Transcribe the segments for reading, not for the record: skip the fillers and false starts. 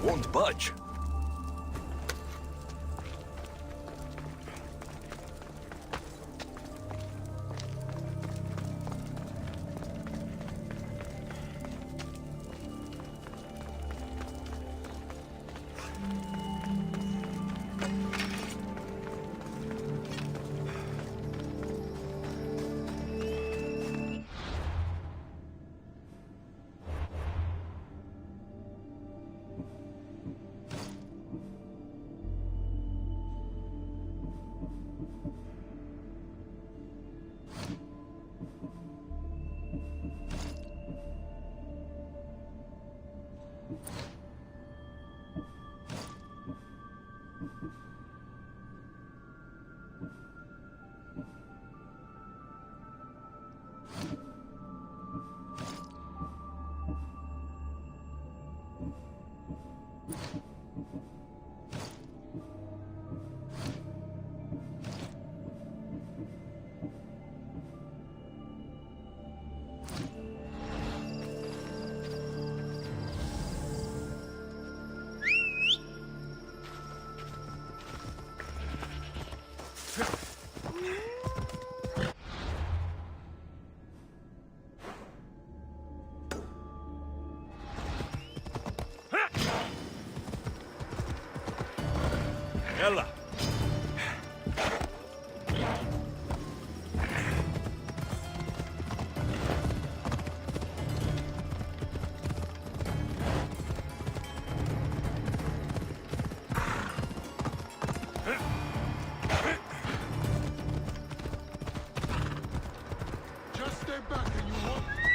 Won't budge. يلا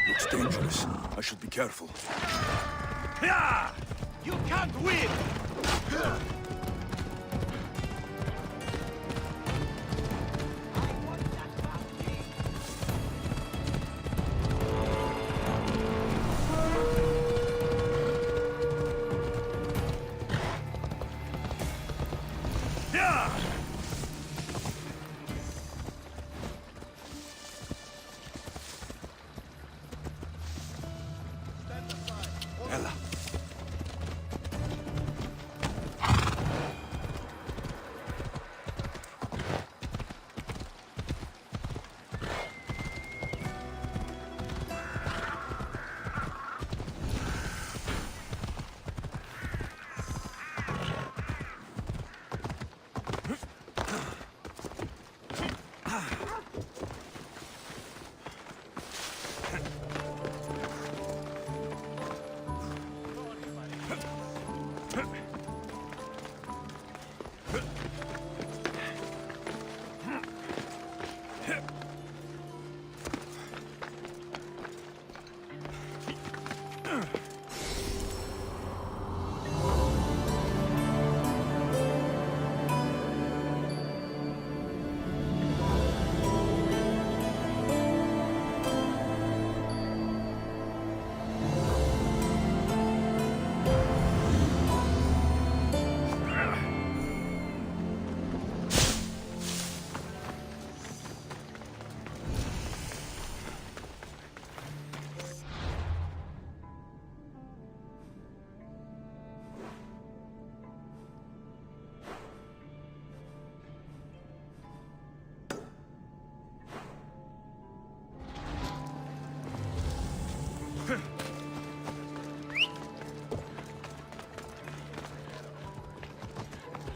Looks dangerous. I should be careful. You can't win. يلا.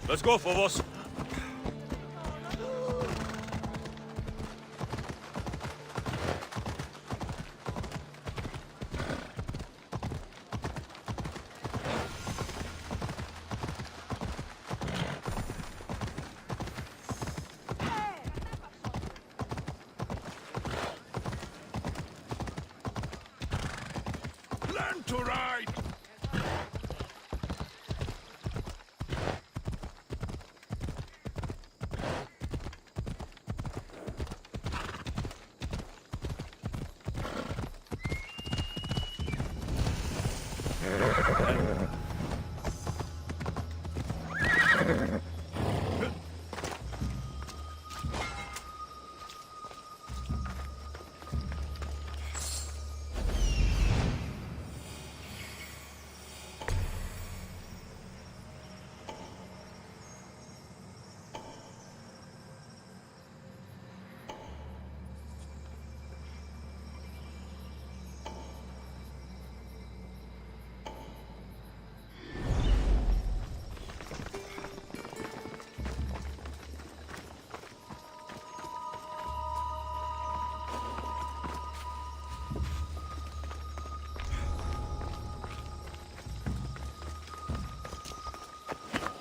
Let's go, Phobos. Learn to ride!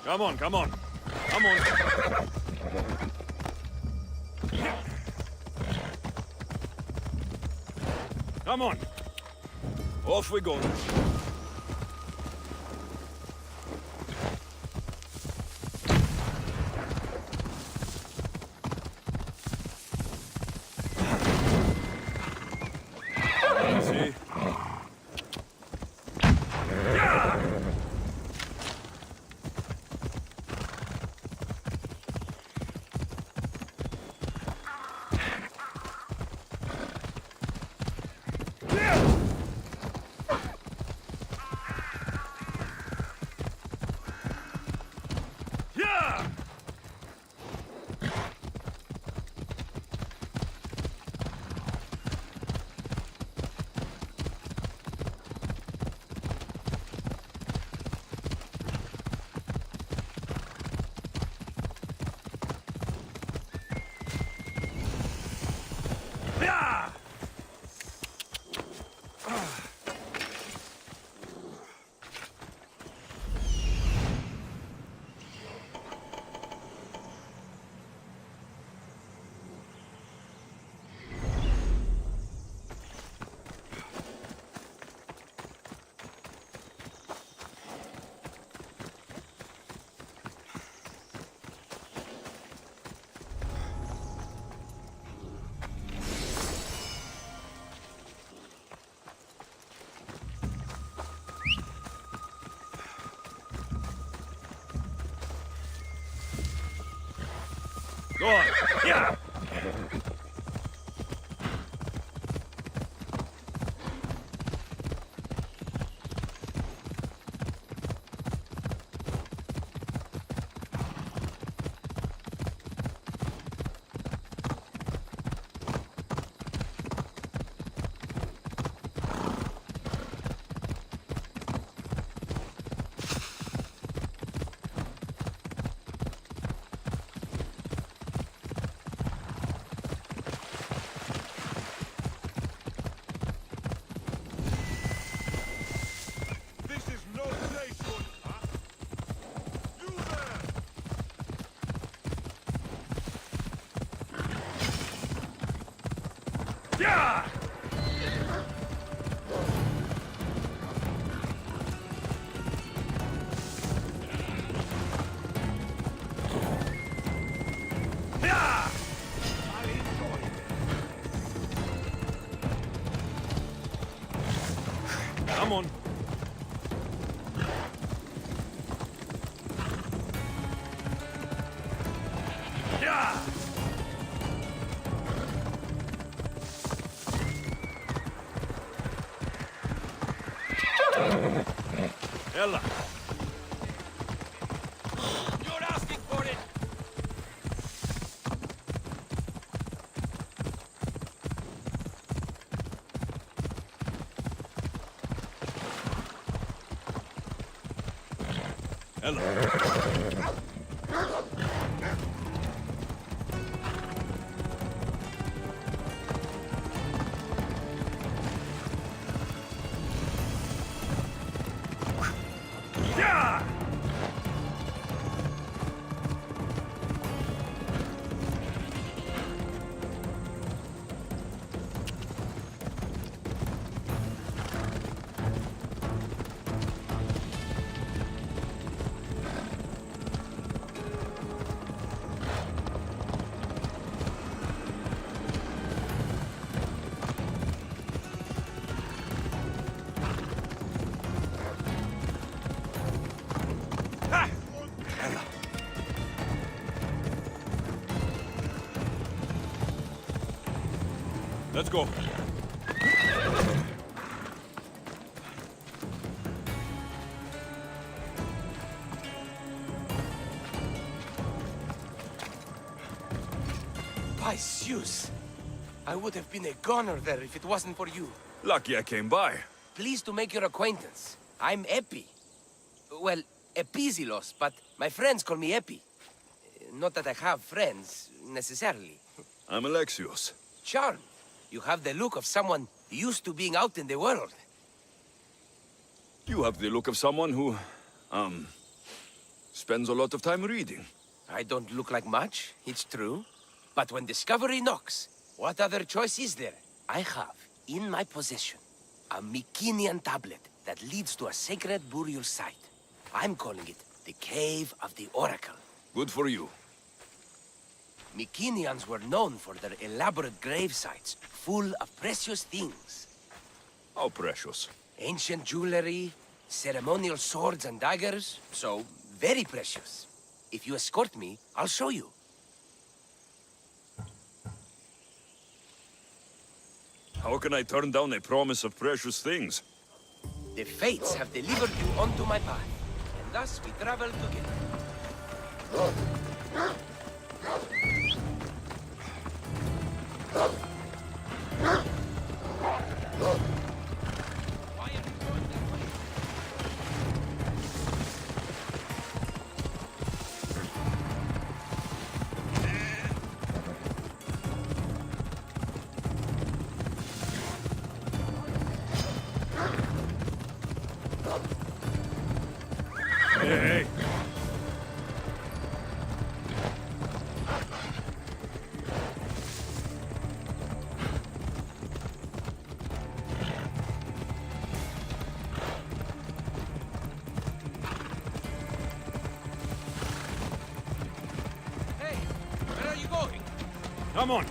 Come on, come on. Come on. Come on. Off we go. See? Go on. Yeah. Yeah! Yeah! Come on. Yeah! يلا. You're asking for it. يلا. Let's go. By Zeus! I would have been a goner there if it wasn't for you. Lucky I came by. Pleased to make your acquaintance. I'm Epi. Well, Epizilos, but my friends call me Epi. Not that I have friends, necessarily. I'm Alexios. Charmed. You have the look of someone used to being out in the world. You have the look of someone who, spends a lot of time reading. I don't look like much, it's true. But when discovery knocks, what other choice is there? I have, in my possession, a Mycenaean tablet that leads to a sacred burial site. I'm calling it the Cave of the Oracle. Good for you. Mycenaeans were known for their elaborate grave sites, full of precious things. How precious. Ancient jewelry, ceremonial swords and daggers, so very precious. If you escort me, I'll show you. How can I turn down a promise of precious things? The fates have delivered you onto my path, and thus we travel together. Why are you going that way? Hey! Hey, where are you going? Come on!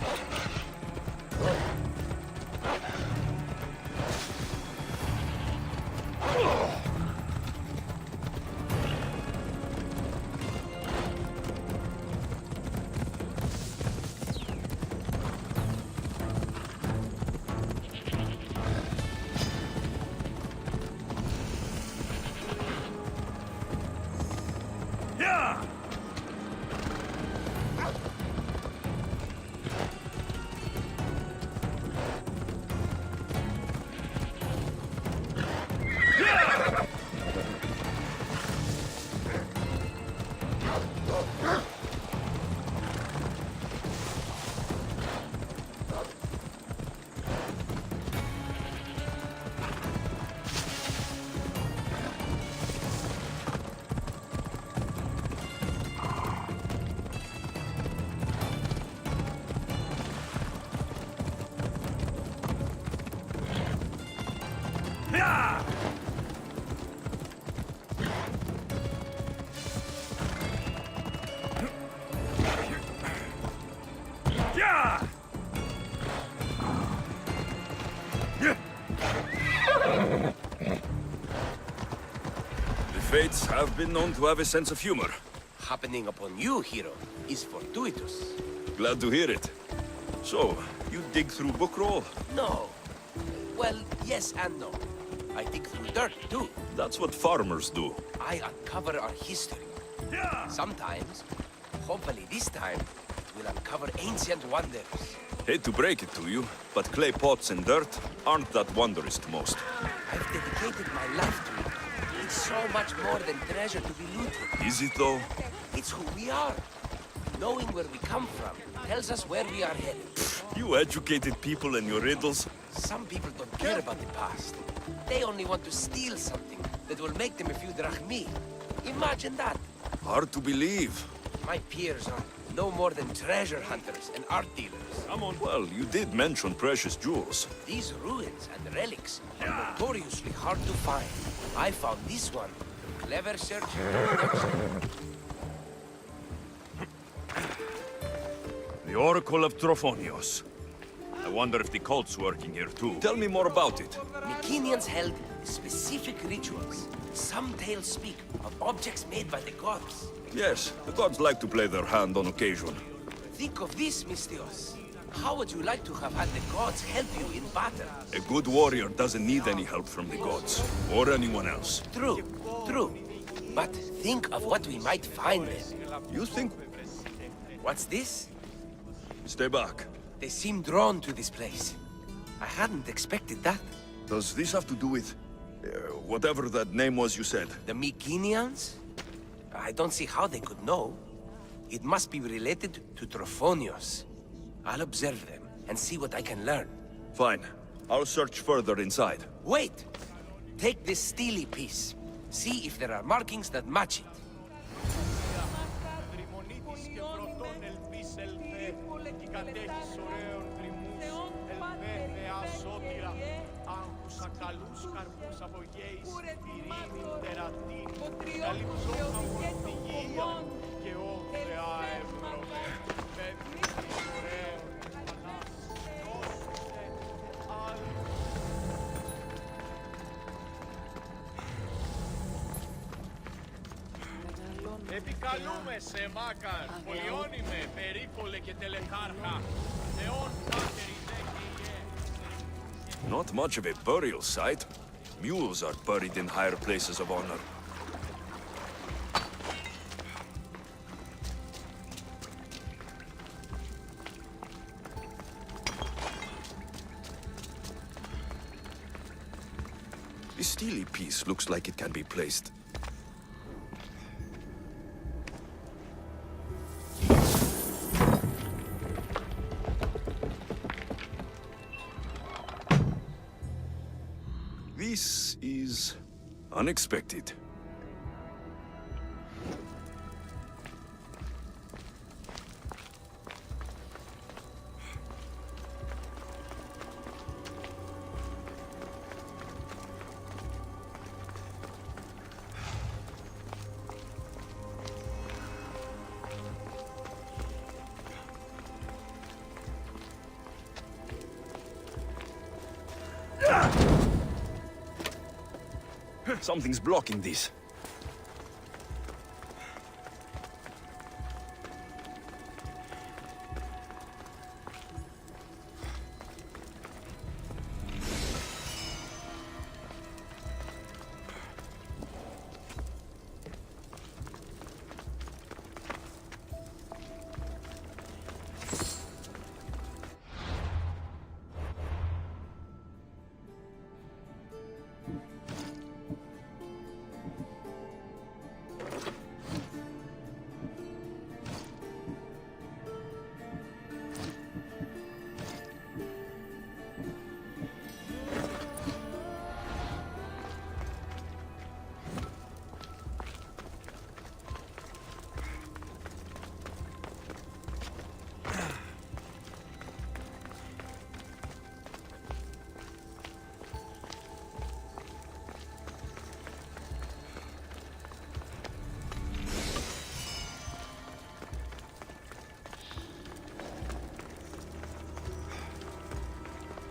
Yeah! Yeah! Yeah! The fates have been known to have a sense of humor. Happening upon you, hero, is fortuitous. Glad to hear it. So, you dig through book roll? No. Well, yes and no. I dig through dirt, too. That's what farmers do. I uncover our history. Yeah! Sometimes, hopefully this time, we'll uncover ancient wonders. Hate to break it to you, but clay pots and dirt aren't that wondrous to most. I've dedicated my life to it. It's so much more than treasure to be looted. Is it though? It's who we are. Knowing where we come from tells us where we are headed. You educated people and your riddles. Some people don't care about the past. They only want to steal something that will make them a few drachmi. Imagine that. Hard to believe. My peers are no more than treasure hunters and art dealers. Come on! Well, you did mention precious jewels. These ruins and relics are notoriously hard to find. I found this one through clever searching and deduction. The Oracle of Trophonios. I wonder if the cult's working here too. Tell me more about it. Mycenaeans held specific rituals. Some tales speak of objects made by the gods. Yes, the gods like to play their hand on occasion. Think of this, Mystios. How would you like to have had the gods help you in battle? A good warrior doesn't need any help from the gods, or anyone else. True, true. But think of what we might find there. You think? What's this? Stay back. They seem drawn to this place. I hadn't expected that. Does this have to do with... whatever that name was you said? The Mycenaeans? I don't see how they could know. It must be related to Trophonios. I'll observe them and see what I can learn. Fine. I'll search further inside. Wait! Take this steely piece. See if there are markings that match it. Επικαλούμε σε Μάκαρ, πολιόνιμε, περίπολε και τελεχάρχα, θεών πάτερη δέκυε. Not much of a burial site. Mules are buried in higher places of honor. This steely piece looks like it can be placed. This is unexpected. Something's blocking this.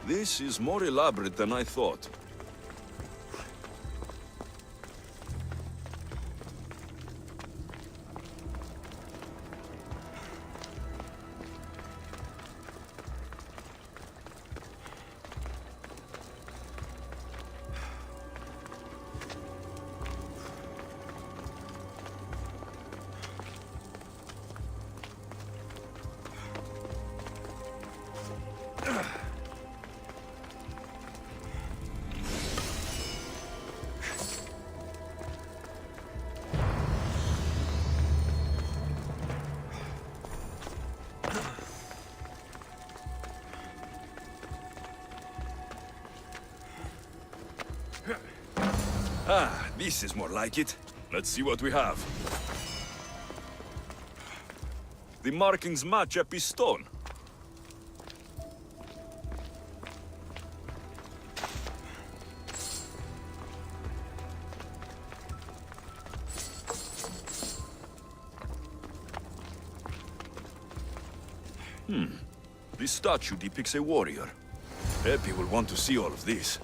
This is more elaborate than I thought. Ah, this is more like it. Let's see what we have. The markings match a piston. This statue depicts a warrior. Epi will want to see all of this.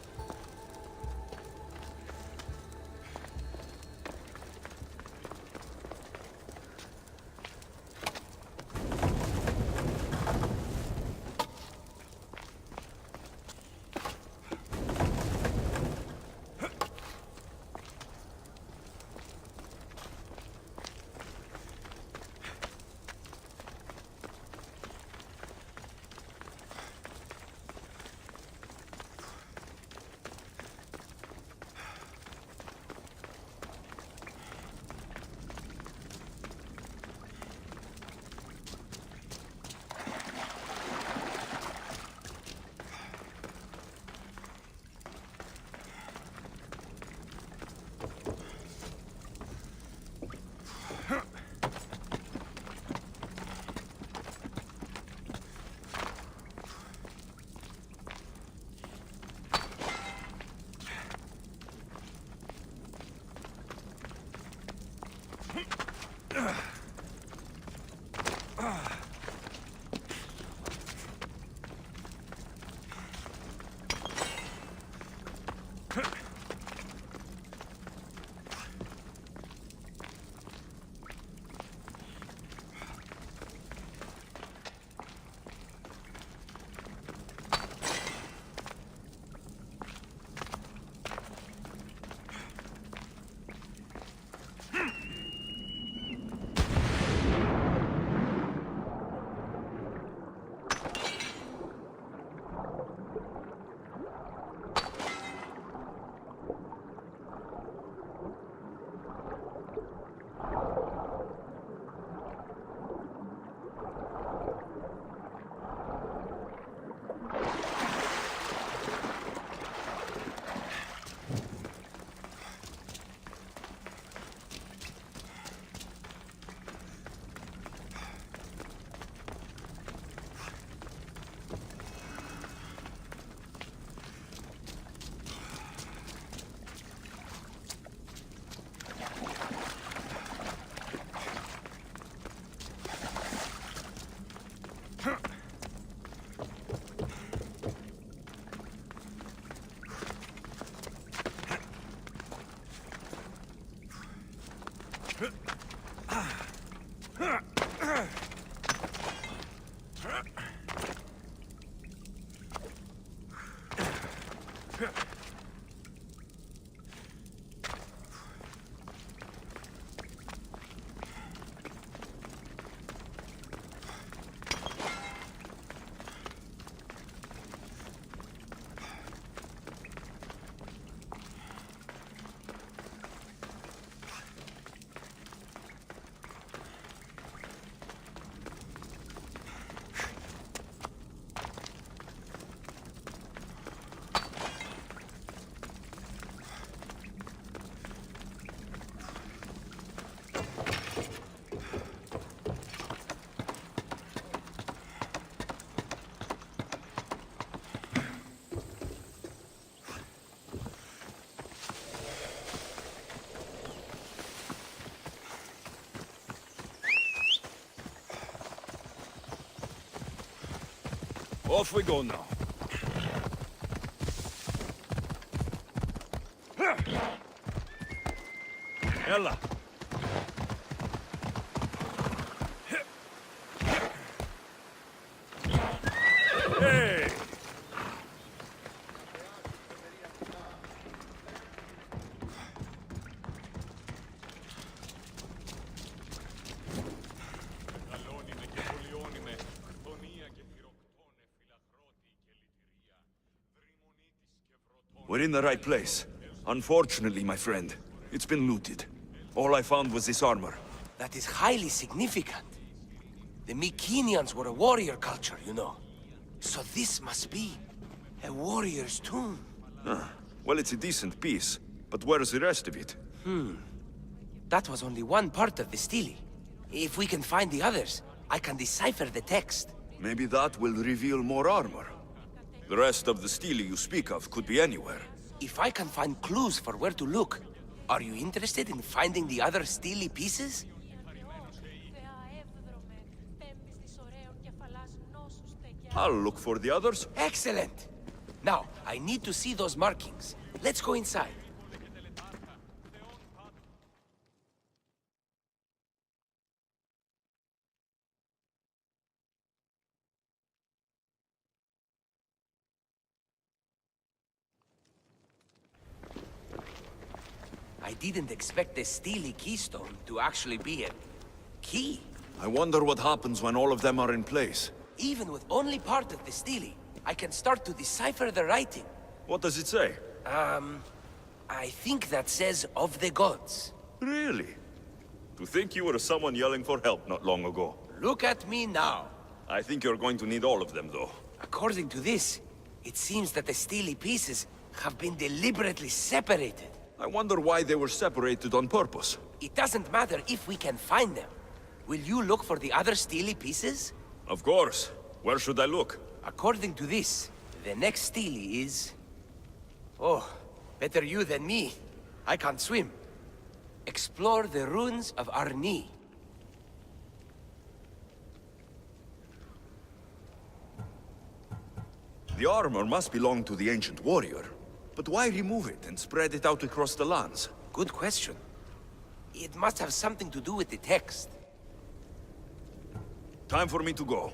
Off we go now. يلا. Hey. We're in the right place. Unfortunately, my friend, it's been looted. All I found was this armor. That is highly significant. The Mycenaeans were a warrior culture, you know. So this must be a warrior's tomb. Well, it's a decent piece, but where's the rest of it? That was only one part of the stele. If we can find the others, I can decipher the text. Maybe that will reveal more armor. The rest of the stele you speak of could be anywhere. If I can find clues for where to look, are you interested in finding the other stele pieces? I'll look for the others. Excellent! Now, I need to see those markings. Let's go inside. I didn't expect the stele keystone to actually be a key. I wonder what happens when all of them are in place. Even with only part of the stele, I can start to decipher the writing. What does it say? I think that says of the gods. Really? To think you were someone yelling for help not long ago. Look at me now. I think you're going to need all of them, though. According to this, it seems that the stele pieces have been deliberately separated. I wonder why they were separated on purpose. It doesn't matter if we can find them. Will you look for the other stele pieces? Of course. Where should I look? According to this, the next stele is... Oh, better you than me. I can't swim. Explore the ruins of Arni. The armor must belong to the ancient warrior. But why remove it and spread it out across the lands? Good question. It must have something to do with the text. Time for me to go.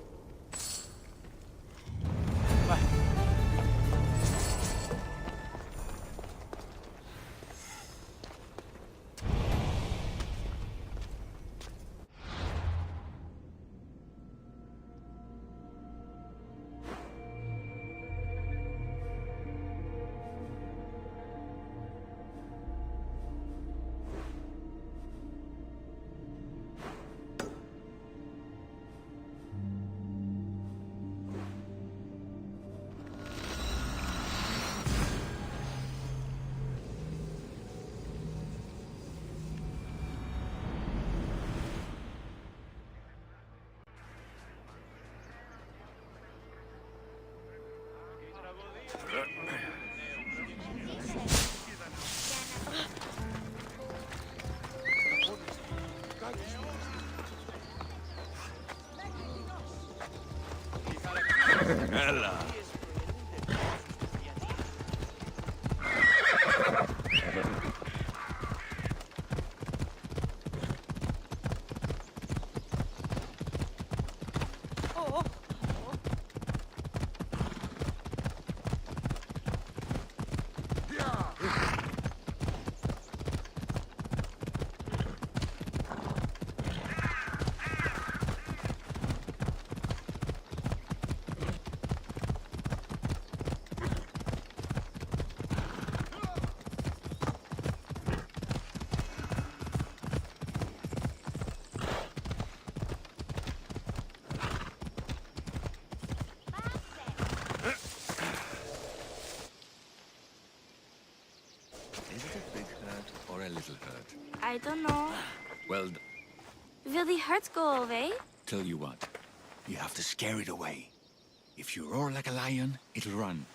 يلا. Is it a big hurt or a little hurt? I don't know. Well, Will the hurt go away? tell you what. You have to scare it away. If you roar like a lion, it'll run.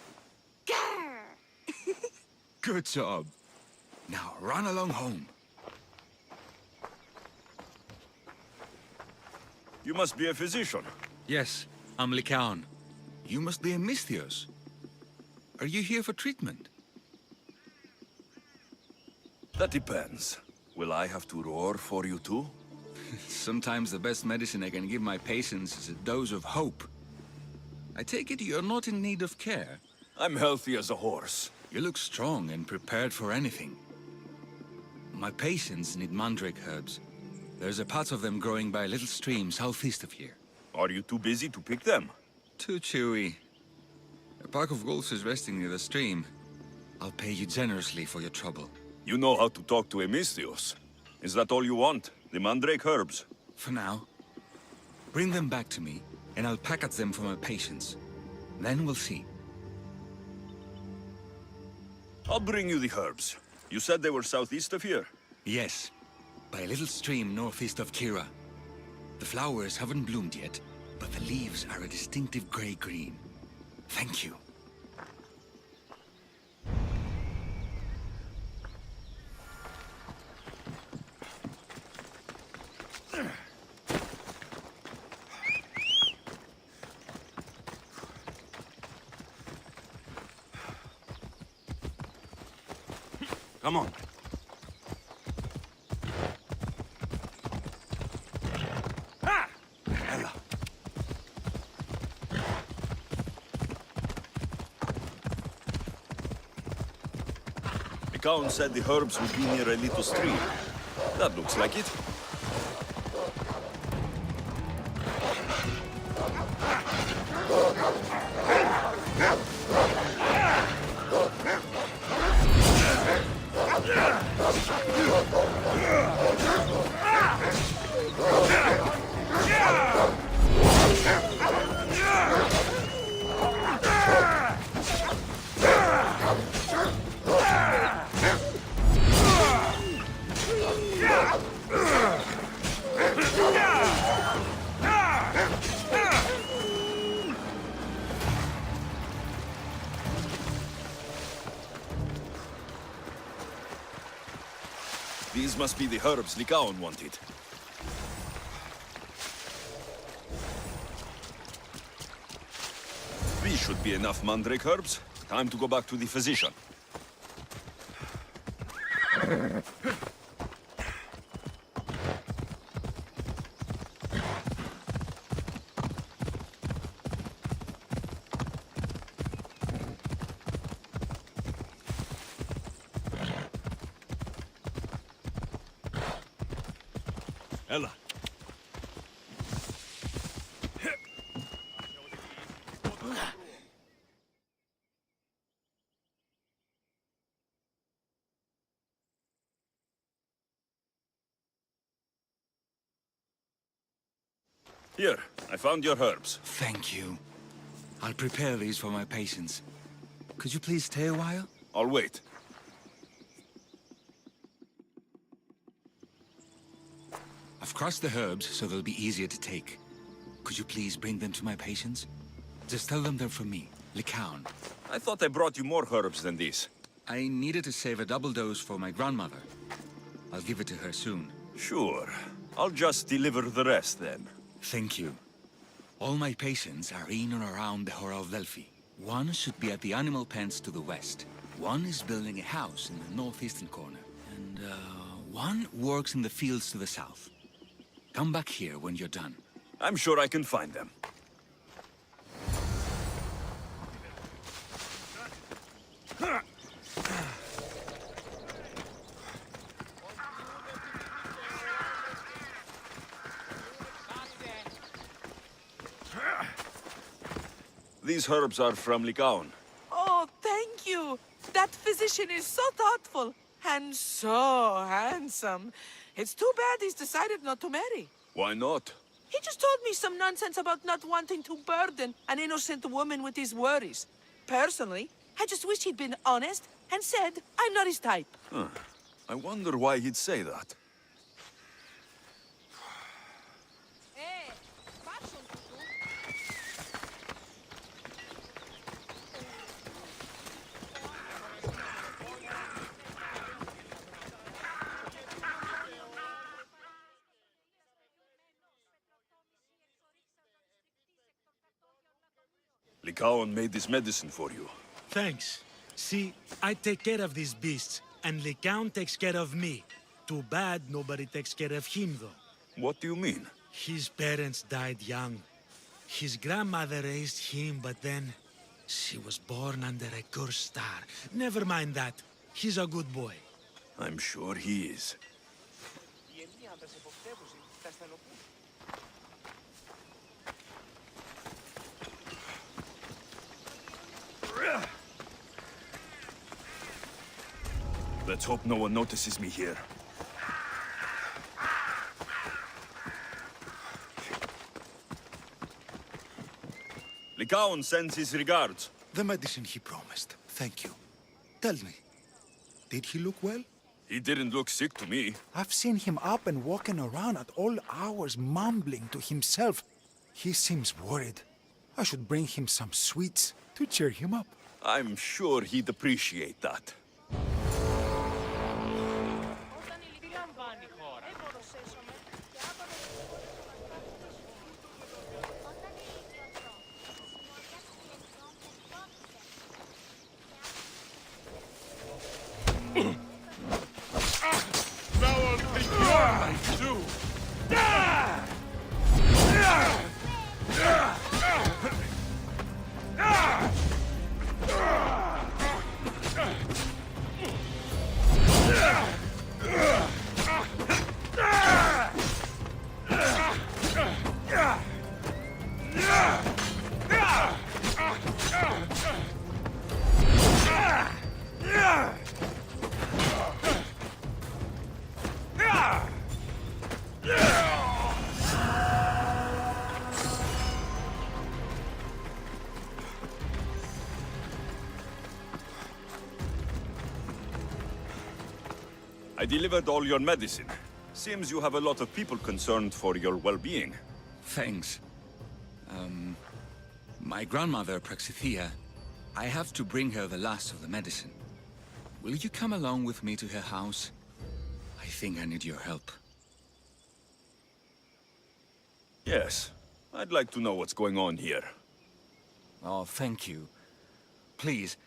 Grr! Good job. Now run along home. You must be a physician. Yes, I'm Lycaon. You must be a Misthios. Are you here for treatment? That depends. Will I have to roar for you too? Sometimes the best medicine I can give my patients is a dose of hope. I take it you're not in need of care. I'm healthy as a horse. You look strong and prepared for anything. My patients need mandrake herbs. There's a patch of them growing by a little stream southeast of here. Are you too busy to pick them? Too chewy. A pack of wolves is resting near the stream. I'll pay you generously for your trouble. You know how to talk to a Misthios. Is that all you want? The mandrake herbs? For now, bring them back to me, and I'll package them for my patients. Then we'll see. I'll bring you the herbs. You said they were southeast of here? Yes, by a little stream northeast of Kira. The flowers haven't bloomed yet, but the leaves are a distinctive gray-green. Thank you. Come on. Ella. The Count said the herbs would be near a little stream. That looks like it. These must be the herbs Lycaon wanted. These should be enough mandrake herbs. Time to go back to the physician. Ella. Here, I found your herbs. Thank you. I'll prepare these for my patients. Could you please stay a while? I'll wait. I've crushed the herbs so they'll be easier to take. Could you please bring them to my patients? Just tell them they're from me, Lycaon. I thought I brought you more herbs than these. I needed to save a double dose for my grandmother. I'll give it to her soon. Sure. I'll just deliver the rest then. Thank you. All my patients are in or around the Hora of Delphi. One should be at the animal pens to the west. One is building a house in the northeastern corner. And, one works in the fields to the south. Come back here when you're done. I'm sure I can find them. These herbs are from Lycaon. Oh, thank you. That physician is so thoughtful and so handsome. It's too bad he's decided not to marry. Why not? He just told me some nonsense about not wanting to burden an innocent woman with his worries. Personally, I just wish he'd been honest and said, I'm not his type. I wonder why he'd say that. Lycaon made this medicine for you. Thanks. See, I take care of these beasts, and Lycaon takes care of me. Too bad nobody takes care of him, though. What do you mean? His parents died young. His grandmother raised him, but then she was born under a cursed star. Never mind that. He's a good boy. I'm sure he is. Let's hope no one notices me here. Lycaon sends his regards. The medicine he promised. Thank you. Tell me, did he look well? He didn't look sick to me. I've seen him up and walking around at all hours, mumbling to himself. He seems worried. I should bring him some sweets to cheer him up. I'm sure he'd appreciate that. I delivered all your medicine. Seems you have a lot of people concerned for your well-being. Thanks. My grandmother, Praxithea, I have to bring her the last of the medicine. Will you come along with me to her house? I think I need your help. Yes. I'd like to know what's going on here. Oh, thank you. Please,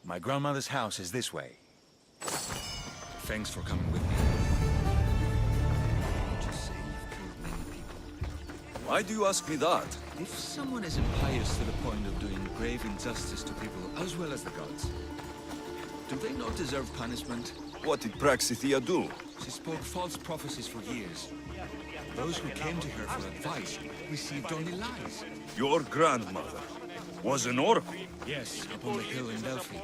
my grandmother's house is this way. Thanks for coming with me. Just say you've killed many people. Why do you ask me that? If someone is impious to the point of doing grave injustice to people as well as the gods, do they not deserve punishment? What did Praxithea do? She spoke false prophecies for years. Those who came to her for advice received only lies. Your grandmother was an oracle. Yes, up on the hill in Delphi.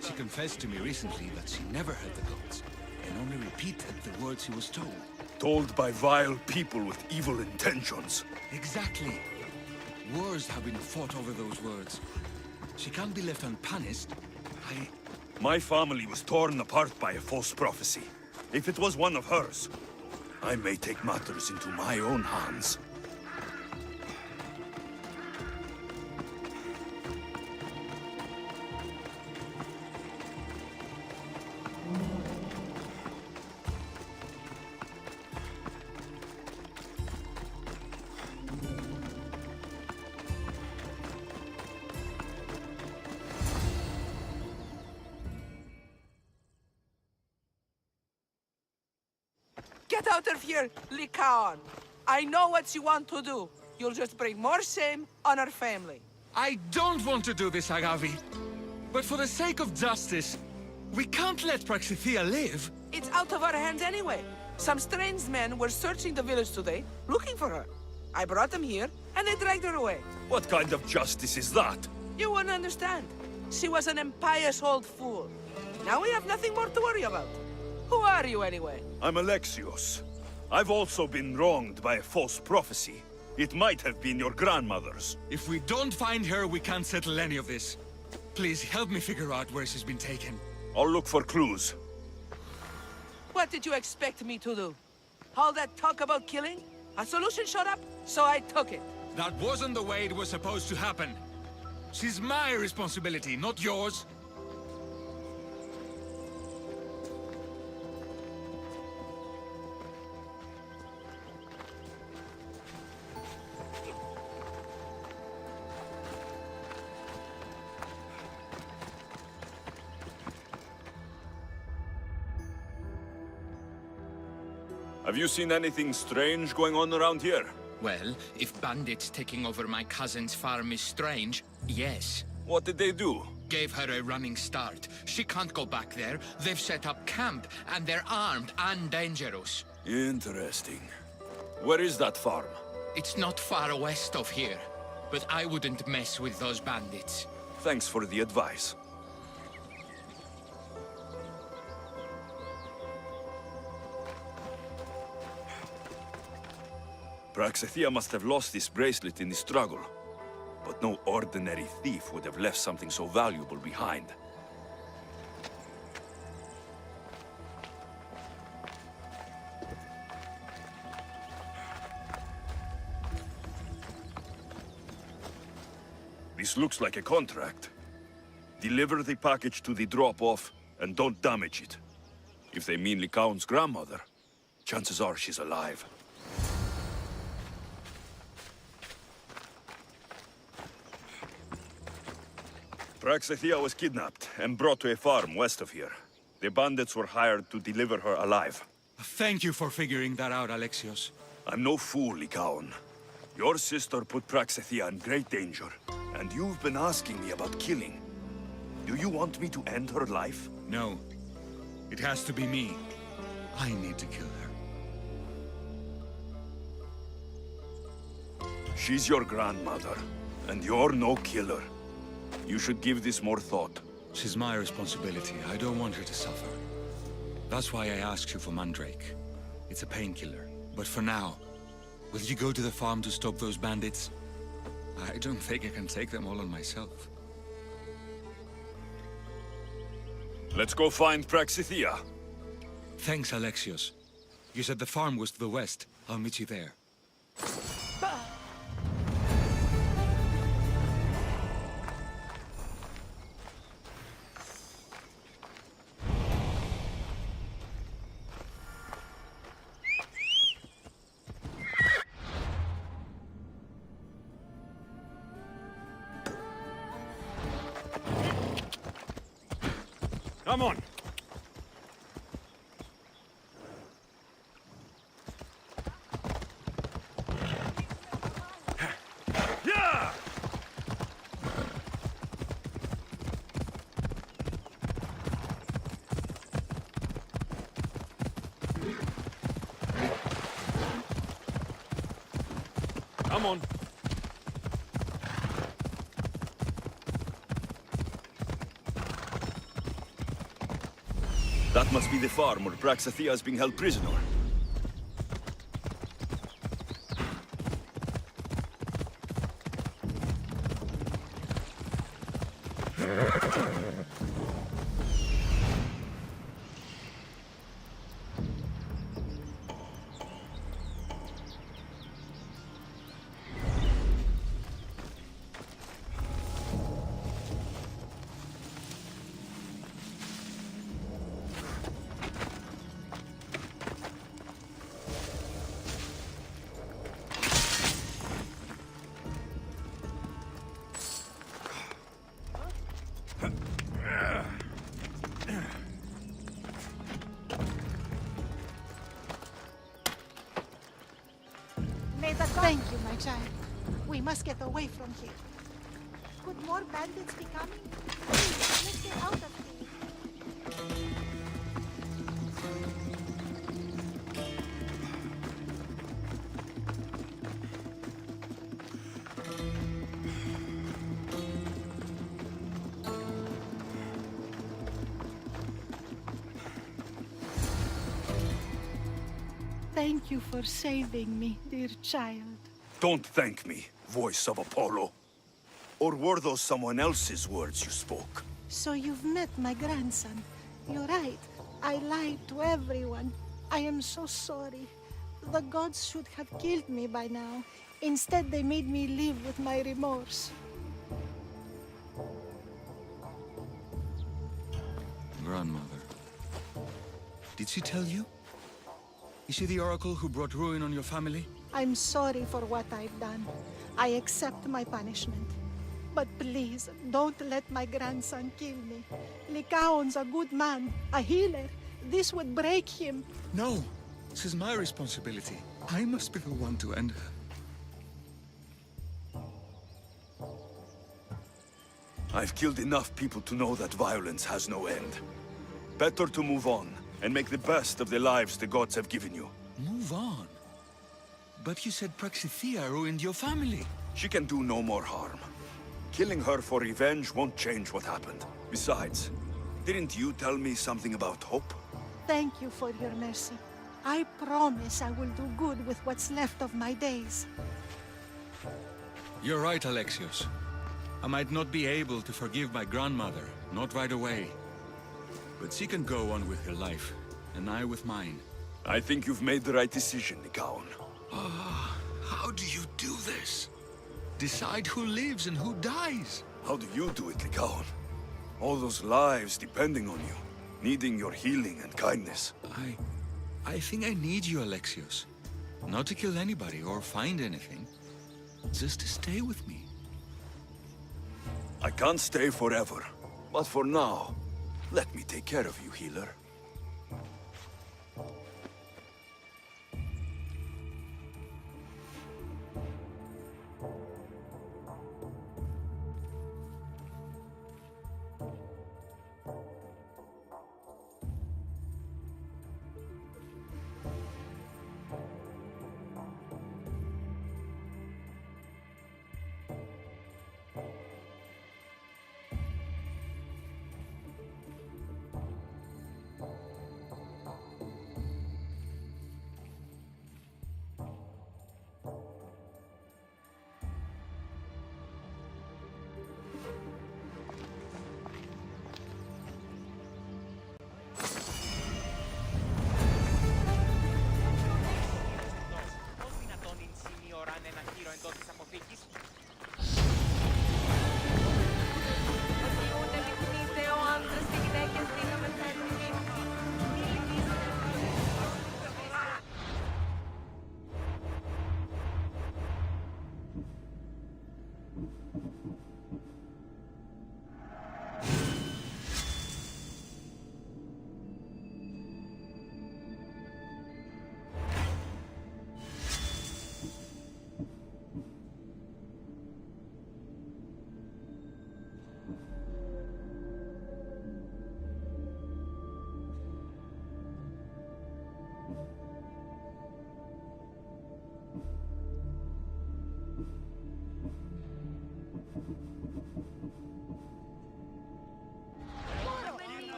She confessed to me recently that she never heard the gods, and only repeated the words she was told. Told by vile people with evil intentions. Exactly. Wars have been fought over those words. She can't be left unpunished. My family was torn apart by a false prophecy. If it was one of hers, I may take matters into my own hands. Get out of here, Lycaon. I know what you want to do. You'll just bring more shame on our family. I don't want to do this, Agavi. But for the sake of justice, we can't let Praxithea live. It's out of our hands anyway. Some strange men were searching the village today, looking for her. I brought them here, and they dragged her away. What kind of justice is that? You won't understand. She was an impious old fool. Now we have nothing more to worry about. Who are you, anyway? I'm Alexios. I've also been wronged by a false prophecy. It might have been your grandmother's. If we don't find her, we can't settle any of this. Please help me figure out where she's been taken. I'll look for clues. What did you expect me to do? All that talk about killing? A solution showed up, so I took it. That wasn't the way it was supposed to happen. She's my responsibility, not yours. Have you seen anything strange going on around here? Well, if bandits taking over my cousin's farm is strange, yes. What did they do? Gave her a running start. She can't go back there. They've set up camp, and they're armed and dangerous. Interesting. Where is that farm? It's not far west of here, but I wouldn't mess with those bandits. Thanks for the advice. Praxithea must have lost this bracelet in the struggle. But no ordinary thief would have left something so valuable behind. This looks like a contract. Deliver the package to the drop-off and don't damage it. If they mean Lycaon's grandmother, chances are she's alive. Praxithea was kidnapped and brought to a farm west of here. The bandits were hired to deliver her alive. Thank you for figuring that out, Alexios. I'm no fool, Lycaon. Your sister put Praxithea in great danger, and you've been asking me about killing. Do you want me to end her life? No. It has to be me. I need to kill her. She's your grandmother, and you're no killer. You should give this more thought. She's my responsibility. I don't want her to suffer. That's why I asked you for Mandrake. It's a painkiller. But for now, will you go to the farm to stop those bandits? I don't think I can take them all on myself. Let's go find Praxithea. Thanks, Alexios. You said the farm was to the west. I'll meet you there. Come on. Yeah! Come on. That must be the farm where Praxithea is being held prisoner. Thank you, my child. We must get away from here. Could more bandits be coming? Please, let's get out of here. Thank you for saving me, dear child. Don't thank me, voice of Apollo. Or were those someone else's words you spoke? So you've met my grandson. You're right. I lied to everyone. I am so sorry. The gods should have killed me by now. Instead, they made me live with my remorse. Grandmother. Did she tell you? Is she the oracle who brought ruin on your family? I'm sorry for what I've done. I accept my punishment. But please, don't let my grandson kill me. Lycaon's a good man, a healer. This would break him. No, this is my responsibility. I must be the one to end her. I've killed enough people to know that violence has no end. Better to move on and make the best of the lives the gods have given you. Move on? But you said Praxithea ruined your family. She can do no more harm. Killing her for revenge won't change what happened. Besides, didn't you tell me something about hope? Thank you for your mercy. I promise I will do good with what's left of my days. You're right, Alexios. I might not be able to forgive my grandmother, not right away. But she can go on with her life, and I with mine. I think you've made the right decision, Lycaon. How do you do this? Decide who lives and who dies? How do you do it, Lycaon? All those lives depending on you, needing your healing and kindness. I think I need you, Alexios. Not to kill anybody or find anything. Just to stay with me. I can't stay forever, but for now, let me take care of you, healer.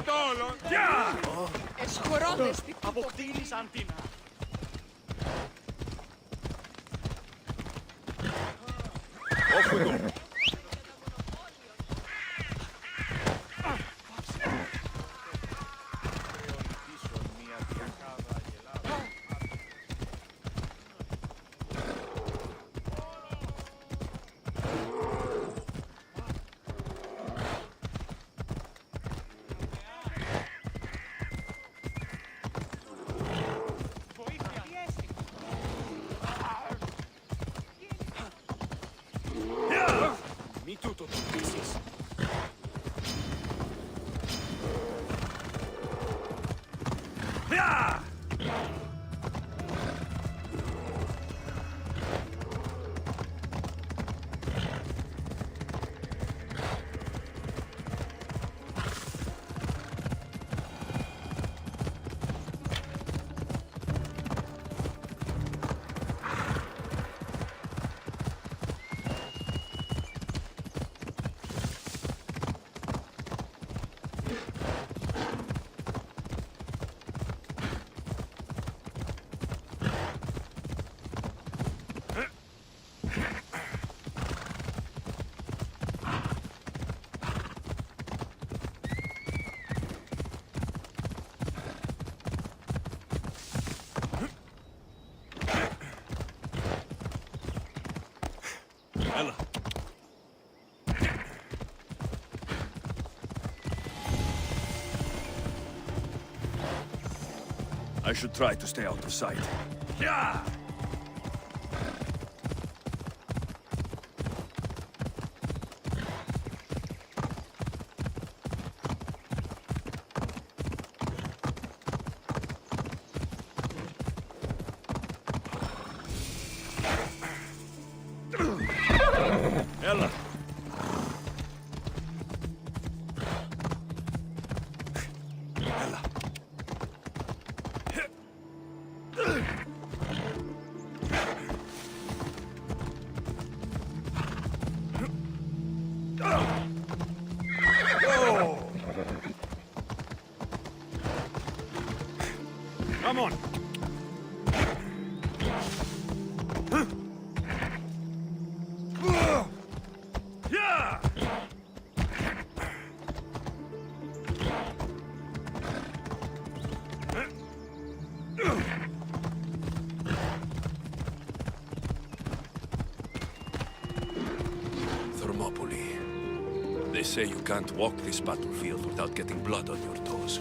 όλο. Εσχωρώνες τι Αποκτήνησαν την... Off we go. Μη τούτο το πείσεις. Έλα. I should try to stay out of sight. Yeah! Έλα. Έλα. Come on. Thermopylae. They say you can't walk this battlefield without getting blood on your toes.